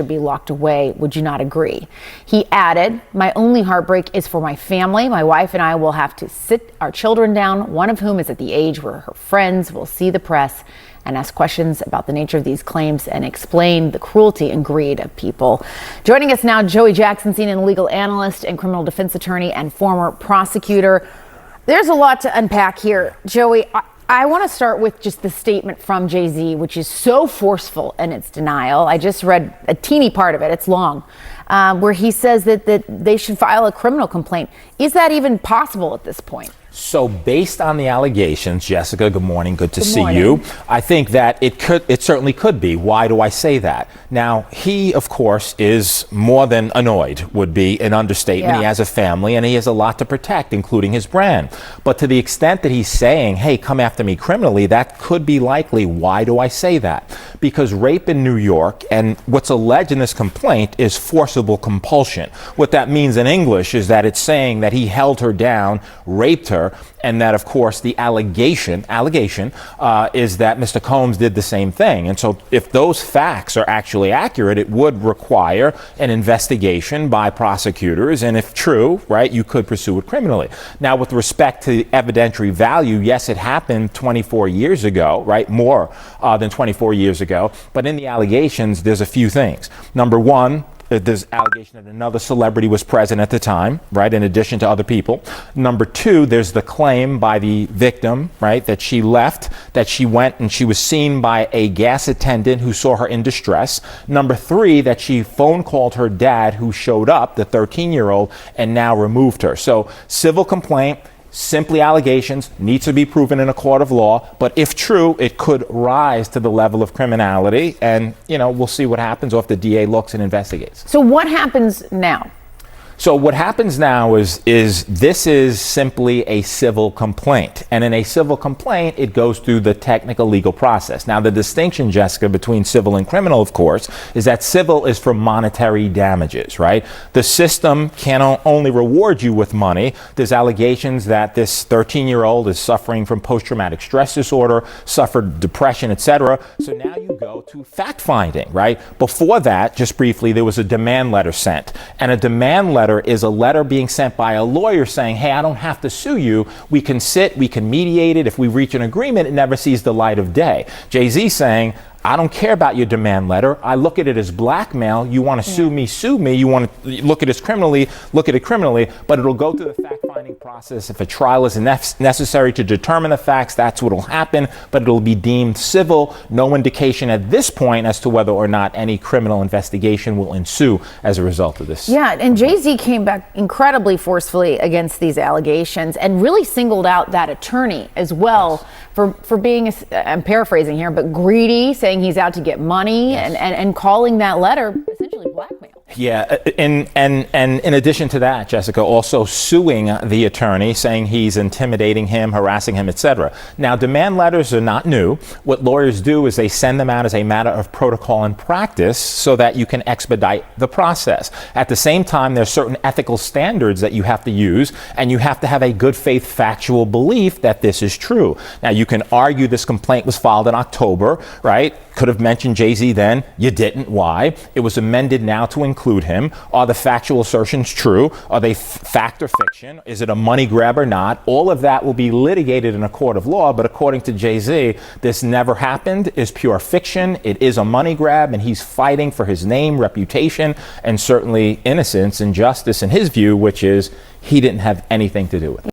should be locked away. Would you not agree? He added, my only heartbreak is for my family. My wife and I will have to sit our children down, one of whom is at the age where her friends will see the press and ask questions about the nature of these claims and explain the cruelty and greed of people. Joining us now, Joey Jackson, senior legal analyst and criminal defense attorney and former prosecutor. There's a lot to unpack here. Joey, I want to start with just the statement from Jay-Z, which is so forceful in its denial. I just read a teeny part of it. It's long, where he says that they should file a criminal complaint. Is that even possible at this point? So based on the allegations, Jessica, good morning, good to see you. I think that it certainly could be. Why do I say that? Now, he, of course, is more than annoyed, would be an understatement. He has a family and he has a lot to protect, including his brand. But to the extent that he's saying, hey, come after me criminally, that could be likely. Why do I say that? Because rape in New York, and what's alleged in this complaint, is forcible compulsion. What that means in English is that it's saying that he held her down, raped her, and that, of course, the allegation is that Mr. Combs did the same thing. And so if those facts are actually accurate, it would require an investigation by prosecutors. And if true, right, you could pursue it criminally. Now, with respect to the evidentiary value, yes, it happened 24 years ago, right, more than 24 years ago. But in the allegations, there's a few things. Number one, there's allegation that another celebrity was present at the time, right, in addition to other people. Number two, there's the claim by the victim, right, that she left, that she went and she was seen by a gas attendant who saw her in distress. Number three, that she phone called her dad, who showed up, the 13-year-old, and now removed her. So civil complaint, simply allegations, needs to be proven in a court of law, but if true, it could rise to the level of criminality, and we'll see what happens, or if the DA looks and investigates. So what happens now? So what happens now is this is simply a civil complaint. And in a civil complaint, it goes through the technical legal process. Now, the distinction, Jessica, between civil and criminal, of course, is that civil is for monetary damages, right? The system can only reward you with money. There's allegations that this 13-year-old is suffering from post-traumatic stress disorder, suffered depression, etc. So now you go to fact-finding, right? Before that, just briefly, there was a demand letter sent. And a demand letter is a letter being sent by a lawyer saying, hey, I don't have to sue you. We can sit, we can mediate it. If we reach an agreement, it never sees the light of day. Jay-Z saying, I don't care about your demand letter. I look at it as blackmail. You want to sue me, sue me. You want to look at it criminally, but it'll go through the fact-finding process. If a trial is necessary to determine the facts, that's what will happen, but it'll be deemed civil. No indication at this point as to whether or not any criminal investigation will ensue as a result of this. Yeah, and Jay-Z came back incredibly forcefully against these allegations and really singled out that attorney as well for being, I'm paraphrasing here, but greedy, saying he's out to get money, and calling that letter essentially blackmail. Yeah, and in addition to that, Jessica, also suing the attorney, saying he's intimidating him, harassing him, etc. Now, demand letters are not new. What lawyers do is they send them out as a matter of protocol and practice so that you can expedite the process. At the same time, there's certain ethical standards that you have to use, and you have to have a good faith factual belief that this is true. Now, you can argue this complaint was filed in October, right? Could have mentioned Jay-Z then. You didn't. Why? It was amended now to include him. Are the factual assertions true? Are they fact or fiction? Is it a money grab or not? All of that will be litigated in a court of law, but according to Jay-Z, this never happened, is pure fiction. It is a money grab, and he's fighting for his name, reputation, and certainly innocence and justice in his view, which is he didn't have anything to do with it.